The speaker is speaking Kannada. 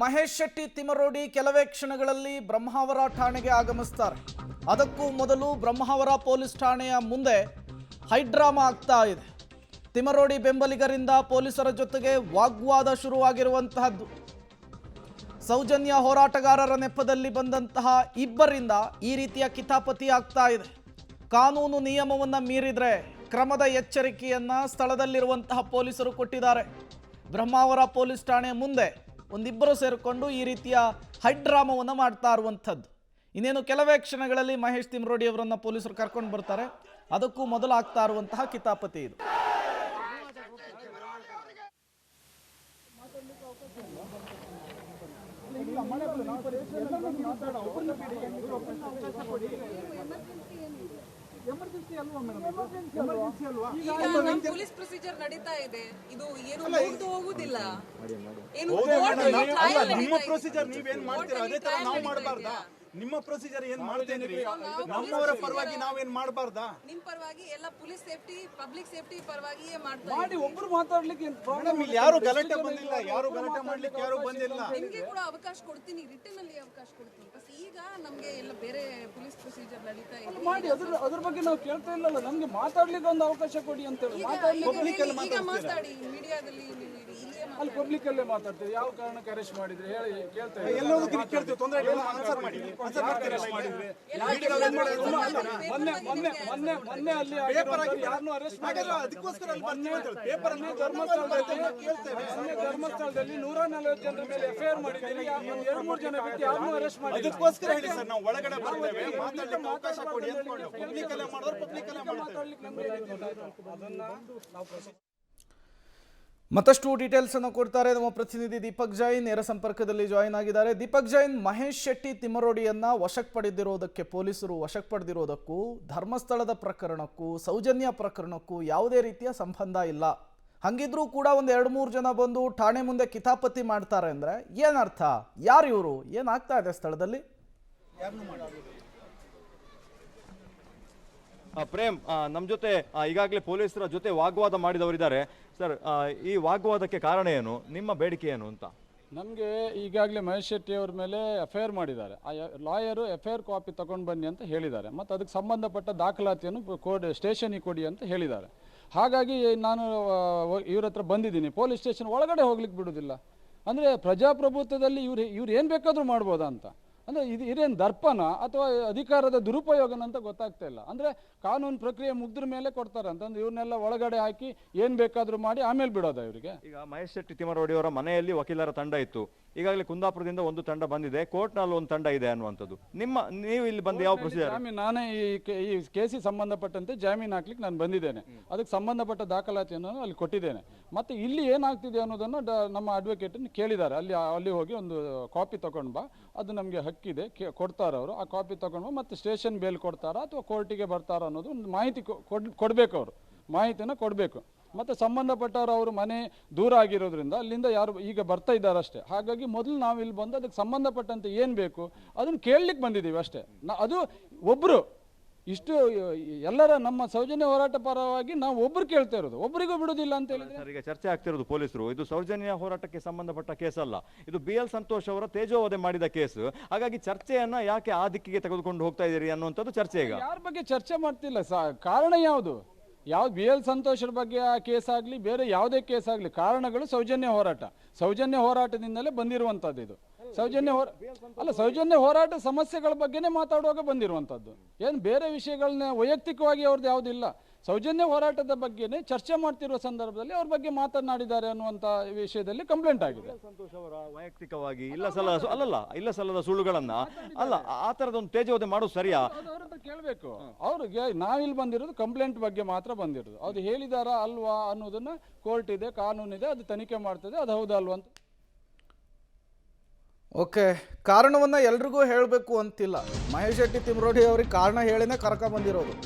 ಮಹೇಶ್ ಶೆಟ್ಟಿ ತಿಮರೋಡಿ ಕೆಲವೇ ಕ್ಷಣಗಳಲ್ಲಿ ಬ್ರಹ್ಮಾವರ ಠಾಣೆಗೆ ಆಗಮಿಸ್ತಾರೆ. ಅದಕ್ಕೂ ಮೊದಲು ಬ್ರಹ್ಮಾವರ ಪೊಲೀಸ್ ಠಾಣೆಯ ಮುಂದೆ ಹೈಡ್ರಾಮಾ ಆಗ್ತಾ ಇದೆ. ತಿಮರೋಡಿ ಬೆಂಬಲಿಗರಿಂದ ಪೊಲೀಸರ ಜೊತೆಗೆ ವಾಗ್ವಾದ ಶುರುವಾಗಿರುವಂತಹದ್ದು. ಸೌಜನ್ಯ ಹೋರಾಟಗಾರರ ನೆಪದಲ್ಲಿ ಬಂದಂತಹ ಇಬ್ಬರಿಂದ ಈ ರೀತಿಯ ಕಿತಾಪತಿ ಆಗ್ತಾ ಇದೆ. ಕಾನೂನು ನಿಯಮವನ್ನು ಮೀರಿದ್ರೆ ಕ್ರಮದ ಎಚ್ಚರಿಕೆಯನ್ನ ಸ್ಥಳದಲ್ಲಿರುವಂತಹ ಪೊಲೀಸರು ಕೊಟ್ಟಿದ್ದಾರೆ. ಬ್ರಹ್ಮಾವರ ಪೊಲೀಸ್ ಠಾಣೆ ಮುಂದೆ ಒಂದಿಬ್ಬರು ಸೇರಿಕೊಂಡು ಈ ರೀತಿಯ ಹೈಡ್ರಾಮವನ್ನು ಮಾಡ್ತಾ ಇರುವಂಥದ್ದು. ಇನ್ನೇನು ಕೆಲವೇ ಕ್ಷಣಗಳಲ್ಲಿ ಮಹೇಶ್ ತಿಮರೋಡಿ ಅವರನ್ನ ಪೊಲೀಸರು ಕರ್ಕೊಂಡು ಬರ್ತಾರೆ. ಅದಕ್ಕೂ ಮೊದಲು ಆಗ್ತಾ ಇರುವಂತಹ ಕಿತಾಪತಿ ಇದು. ಪೊಲೀಸ್ ಪ್ರೊಸೀಜರ್ ನಡೀತಾ ಇದೆ. ಇದು ಏನು ಹೋಗುದಿಲ್ಲ. ನಿಮ್ಮ ಪ್ರೊಸೀಜರ್ ನೀವೇನ್ ಮಾಡ್ತೀರಾ ಅದೇ ತರ ನಾವು ಮಾಡಬಾರ್ದಾ? ನಿಮ್ಮ ಪ್ರೊಸೀಜರ್ ಏನ್ ಮಾಡ್ತೇನ್ರಿ? ನಮ್ಮವರ ಪರವಾಗಿ ನಾವೇನ್ ಮಾಡಬಾರ್ದಾ? ನಿಮ್ ಪರವಾಗಿ ಎಲ್ಲ ಪೊಲೀಸ್ ಸೇಫ್ಟಿ ಪಬ್ಲಿಕ್ ಸೇಫ್ಟಿ ಪರವಾಗಿಯೇ ಮಾಡಿ ಒಬ್ರು ಮಾತಾಡ್ಲಿಕ್ಕೆ ಪ್ರಾಬ್ಲಮ್ ಇಲ್ಲ. ಯಾರು ಗಲಾಟೆ ಬಂದಿಲ್ಲ, ಯಾರು ಗಲಾಟೆ ಮಾಡ್ಲಿಕ್ಕೆ ಯಾರು ಬಂದಿಲ್ಲ. ನಿಮ್ಗೆ ಕೂಡ ಅವಕಾಶ ಕೊಡ್ತೀನಿ, ರಿಟರ್ನ್ ಅಲ್ಲಿ ಅವಕಾಶ ಕೊಡ್ತೀನಿ. ಬಸ್ ಈಗ ನಮ್ಗೆ ಎಲ್ಲ ಬೇರೆ ಪೊಲೀಸ್ ಪ್ರೊಸೀಜರ್ ನಡೀತಾ ಇದೆ. ಮಾಡಿ ಅದ್ರ ಬಗ್ಗೆ ನಾವು ಕೇಳ್ತಾ ಇಲ್ಲಲ್ಲ. ನಮ್ಗೆ ಮಾತಾಡ್ಲಿಕ್ಕೆ ಒಂದು ಅವಕಾಶ ಕೊಡಿ ಅಂತ ಹೇಳಿ ಈಗ ಮಾತಾಡಿ ಮೀಡಿಯಾದಲ್ಲಿ ಅಲ್ಲಿ ಪಬ್ಲಿಕ್ ಅಲ್ಲೇ ಮಾತಾಡ್ತೀವಿ. ಯಾವ ಕಾರಣಕ್ಕೆ ಅರೆಸ್ಟ್ ಮಾಡಿದ್ರೆ ಹೇಳಿ ಕೇಳ್ತಾ ಇದ್ದೀವಿ. ಎಲ್ಲೋದಕ್ಕೆ ಕೇಳ್ತೀವಿ, ತೊಂದರೆ ಇಲ್ಲ, ಆನ್ಸರ್ ಮಾಡಿ. ಮೊನ್ನೆ ಅಲ್ಲಿ ಯಾರನ್ನೂ ಅರೆಸ್ಟ್ ಮಾಡಿಲ್ಲ. ಅದಕ್ಕೋಸ್ಕರ ಪೇಪರ್ ಅನ್ನು ಧರ್ಮಸ್ಥಳದಲ್ಲಿ 140 ಜನರ ಮೇಲೆ ಎಫ್ಐಆರ್ ಮಾಡಿದ್ದೀವಿ. 2-3 ಜನ ಬಿಟ್ಟು ಯಾರನ್ನೂ ಅರೆಸ್ಟ್ ಮಾಡಿ. ಅದಕ್ಕೋಸ್ಕರ ಹೇಳಿ ಸರ್, ನಾವು ಒಳಗಡೆ ಬರ್ತೇವೆ, ಮಾತಾಡ್ಲಿಕ್ಕೆ ಅವಕಾಶ ಕೊಡಿ ಅಂತ ಪಬ್ಲಿಕ್ ಅಲ್ಲೇ ಮಾಡೋರು ಪಬ್ಲಿಕ್ ಅಲ್ಲೇ ಮಾಡ್ತೇವೆ. ಮತ್ತಷ್ಟು ಡೀಟೇಲ್ಸ್ ಅನ್ನು ಕೊಡ್ತಾರೆ ನಮ್ಮ ಪ್ರತಿನಿಧಿ ದೀಪಕ್ ಜೈನ್ ನೇರ ಸಂಪರ್ಕದಲ್ಲಿ ಜಾಯಿನ್ ಆಗಿದ್ದಾರೆ. ದೀಪಕ್ ಜೈನ್, ಮಹೇಶ್ ಶೆಟ್ಟಿ ತಿಮರೋಡಿಯನ್ನ ವಶಕ್ಕೆ ಪಡೆದಿರೋದಕ್ಕೆ ಪೊಲೀಸರು ವಶಕ್ಕೆ ಪಡೆದಿರೋದಕ್ಕೂ ಧರ್ಮಸ್ಥಳದ ಪ್ರಕರಣಕ್ಕೂ ಸೌಜನ್ಯ ಪ್ರಕರಣಕ್ಕೂ ಯಾವುದೇ ರೀತಿಯ ಸಂಬಂಧ ಇಲ್ಲ. ಹಂಗಿದ್ರೂ ಕೂಡ ಒಂದು 2-3 ಜನ ಬಂದು ಠಾಣೆ ಮುಂದೆ ಕಿತಾಪತಿ ಮಾಡ್ತಾರೆ ಅಂದ್ರೆ ಏನರ್ಥ? ಯಾರು ಇವರು? ಏನಾಗ್ತಾ ಇದೆ ಸ್ಥಳದಲ್ಲಿ? ಪ್ರೇಮ್, ನಮ್ಮ ಜೊತೆ ಈಗಾಗಲೇ ಪೊಲೀಸರ ಜೊತೆ ವಾಗ್ವಾದ ಮಾಡಿದವರಿದ್ದಾರೆ. ಸರ್, ಈ ವಾಗ್ವಾದಕ್ಕೆ ಕಾರಣ ಏನು? ನಿಮ್ಮ ಬೇಡಿಕೆ ಏನು ಅಂತ? ನಮಗೆ ಈಗಾಗಲೇ ಮಹೇಶ್ ಶೆಟ್ಟಿ ಅವ್ರ ಮೇಲೆ ಎಫ್ಐಆರ್ ಮಾಡಿದ್ದಾರೆ. ಆ ಲಾಯರು ಎಫ್ಐಆರ್ ಕಾಪಿ ತಗೊಂಡು ಬನ್ನಿ ಅಂತ ಹೇಳಿದ್ದಾರೆ. ಮತ್ತು ಅದಕ್ಕೆ ಸಂಬಂಧಪಟ್ಟ ದಾಖಲಾತಿಯನ್ನು ಸ್ಟೇಷನಿಗೆ ಕೊಡಿ ಅಂತ ಹೇಳಿದ್ದಾರೆ. ಹಾಗಾಗಿ ನಾನು ಇವ್ರ ಹತ್ರ ಬಂದಿದ್ದೀನಿ. ಪೊಲೀಸ್ ಸ್ಟೇಷನ್ ಒಳಗಡೆ ಹೋಗ್ಲಿಕ್ಕೆ ಬಿಡೋದಿಲ್ಲ. ಅಂದರೆ ಪ್ರಜಾಪ್ರಭುತ್ವದಲ್ಲಿ ಇವ್ರು ಏನು ಬೇಕಾದರೂ ಮಾಡ್ಬೋದಾ ಅಂತ. ಅಂದರೆ ಇದೇನು ದರ್ಪಣ ಅಥವಾ ಅಧಿಕಾರದ ದುರುಪಯೋಗನ ಅಂತ ಗೊತ್ತಾಗ್ತಾ ಇಲ್ಲ. ಅಂದರೆ ಕಾನೂನು ಪ್ರಕ್ರಿಯೆ ಮುಗ್ದ್ರ ಮೇಲೆ ಕೊಡ್ತಾರೆ ಅಂತಂದ್ರೆ ಇವ್ರನ್ನೆಲ್ಲ ಒಳಗಡೆ ಹಾಕಿ ಏನು ಬೇಕಾದರೂ ಮಾಡಿ ಆಮೇಲೆ ಬಿಡೋದ ಇವರಿಗೆ? ಈಗ ಮಹೇಶ್ ಶೆಟ್ಟಿ ತಿಮರೋಡಿ ಅವರ ಮನೆಯಲ್ಲಿ ವಕೀಲರ ತಂಡ ಇತ್ತು. ಈಗಾಗಲೇ ಕುಂದಾಪುರದಿಂದ ಒಂದು ತಂಡ ಬಂದಿದೆ, ಕೋರ್ಟ್ನಲ್ಲಿ ಒಂದು ತಂಡ ಇದೆ ಅನ್ನುವಂಥದ್ದು. ನೀವು ಇಲ್ಲಿ ಬಂದು ಯಾವ ಪ್ರೊಸೀಜರ್? ನಾನೇ ಈ ಕೇಸಿಗೆ ಸಂಬಂಧಪಟ್ಟಂತೆ ಜಾಮೀನು ಹಾಕ್ಲಿಕ್ಕೆ ನಾನು ಬಂದಿದ್ದೇನೆ. ಅದಕ್ಕೆ ಸಂಬಂಧಪಟ್ಟ ದಾಖಲಾತಿಯನ್ನು ಅಲ್ಲಿ ಕೊಟ್ಟಿದ್ದೇನೆ. ಮತ್ತು ಇಲ್ಲಿ ಏನಾಗ್ತಿದೆ ಅನ್ನೋದನ್ನು ನಮ್ಮ ಅಡ್ವೊಕೇಟನ್ನು ಕೇಳಿದ್ದಾರೆ. ಅಲ್ಲಿ ಹೋಗಿ ಒಂದು ಕಾಪಿ ತಗೊಂಡು ಬಾ, ಅದು ನಮಗೆ ಹಕ್ಕಿದೆ, ಕೊಡ್ತಾರೆ ಅವರು. ಆ ಕಾಪಿ ತಗೊಂಡು ಬಾ, ಮತ್ತು ಸ್ಟೇಷನ್ ಬೇಲ್ ಕೊಡ್ತಾರಾ ಅಥವಾ ಕೋರ್ಟಿಗೆ ಬರ್ತಾರಾ ಅನ್ನೋದು ಒಂದು ಮಾಹಿತಿ ಕೊಡಬೇಕು. ಅವರು ಮಾಹಿತಿಯನ್ನು ಕೊಡಬೇಕು. ಮತ್ತು ಸಂಬಂಧಪಟ್ಟವರು ಅವರು ಮನೆ ದೂರ ಆಗಿರೋದ್ರಿಂದ ಅಲ್ಲಿಂದ ಯಾರು ಈಗ ಬರ್ತಾ ಇದ್ದಾರೆ ಅಷ್ಟೇ. ಹಾಗಾಗಿ ಮೊದಲು ನಾವು ಇಲ್ಲಿ ಬಂದು ಅದಕ್ಕೆ ಸಂಬಂಧಪಟ್ಟಂತೆ ಏನು ಬೇಕು ಅದನ್ನು ಕೇಳಲಿಕ್ಕೆ ಬಂದಿದ್ದೀವಿ ಅಷ್ಟೇ. ಅದು ಒಬ್ಬರು ಇಷ್ಟು ಎಲ್ಲರ ನಮ್ಮ ಸೌಜನ್ಯ ಹೋರಾಟ ಪರವಾಗಿ ನಾವು ಒಬ್ಬರು ಕೇಳ್ತಾ ಇರೋದು, ಒಬ್ಬರಿಗೂ ಬಿಡೋದಿಲ್ಲ ಅಂತ ಹೇಳಿದ್ರೆ. ಈಗ ಚರ್ಚೆ ಆಗ್ತಿರೋದು ಪೊಲೀಸರು ಇದು ಸೌಜನ್ಯ ಹೋರಾಟಕ್ಕೆ ಸಂಬಂಧಪಟ್ಟ ಕೇಸ್ ಅಲ್ಲ, ಇದು BL ಸಂತೋಷ್ ಅವರ ತೇಜೋವಧೆ ಮಾಡಿದ ಕೇಸ್. ಹಾಗಾಗಿ ಚರ್ಚೆಯನ್ನ ಯಾಕೆ ಆ ದಿಕ್ಕಿಗೆ ತೆಗೆದುಕೊಂಡು ಹೋಗ್ತಾ ಇದ್ದೀರಿ ಅನ್ನುವಂಥದ್ದು ಚರ್ಚೆ. ಈಗ ಯಾರ ಬಗ್ಗೆ ಚರ್ಚೆ ಮಾಡ್ತಿಲ್ಲ. ಕಾರಣ ಯಾವುದು? BL ಸಂತೋಷರ ಬಗ್ಗೆ ಆ ಕೇಸ್ ಆಗಲಿ, ಬೇರೆ ಯಾವುದೇ ಕೇಸ್ ಆಗಲಿ, ಕಾರಣಗಳು ಸೌಜನ್ಯ ಹೋರಾಟದಿಂದಲೇ ಬಂದಿರುವಂಥದ್ದು. ಇದು ಸೌಜನ್ಯ ಹೋರಾಟ ಸಮಸ್ಯೆಗಳ ಬಗ್ಗೆನೇ ಮಾತಾಡುವಾಗ ಬಂದಿರುವಂಥದ್ದು. ಏನು ಬೇರೆ ವಿಷಯಗಳನ್ನ ವೈಯಕ್ತಿಕವಾಗಿ ಅವ್ರದ್ದು ಯಾವುದಿಲ್ಲ. ಸೌಜನ್ಯ ಹೋರಾಟದ ಬಗ್ಗೆನೇ ಚರ್ಚೆ ಮಾಡ್ತಿರುವ ಸಂದರ್ಭದಲ್ಲಿ ಅವ್ರ ಬಗ್ಗೆ ಮಾತನಾಡಿದ್ದಾರೆ ಅನ್ನುವಂಥ ವಿಷಯದಲ್ಲಿ ಕಂಪ್ಲೇಂಟ್ ಆಗಿದೆ. ಸಂತೋಷ್ ಅವರ ವೈಯಕ್ತಿಕವಾಗಿ ಇಲ್ಲ ಸಲ್ಲದ ಸುಳ್ಳುಗಳನ್ನ ಆ ತರದ ಒಂದು ತೇಜೋವಧೆ ಮಾಡೋದು ಸರಿಯಾ? ಕೇಳಬೇಕು ಅವ್ರಿಗೆ. ನಾವಿಲ್ಲಿ ಬಂದಿರೋದು ಕಂಪ್ಲೇಂಟ್ ಬಗ್ಗೆ ಮಾತ್ರ ಬಂದಿರೋದು. ಅದು ಹೇಳಿದಾರಾ ಅಲ್ವಾ ಅನ್ನೋದನ್ನ ಕೋರ್ಟ್ ಇದೆ, ಕಾನೂನಿದೆ, ಅದು ತನಿಖೆ ಮಾಡ್ತದೆ, ಅದು ಹೌದಲ್ವಾ ಅಂತ. ಓಕೆ, ಕಾರಣವನ್ನ ಎಲ್ರಿಗೂ ಹೇಳಬೇಕು ಅಂತಿಲ್ಲ. ಮಹೇಶ್ ಶೆಟ್ಟಿ ತಿಮರೋಡಿ ಅವ್ರಿಗೆ ಕಾರಣ ಹೇಳಿನೇ ಕರ್ಕ ಬಂದಿರೋದು.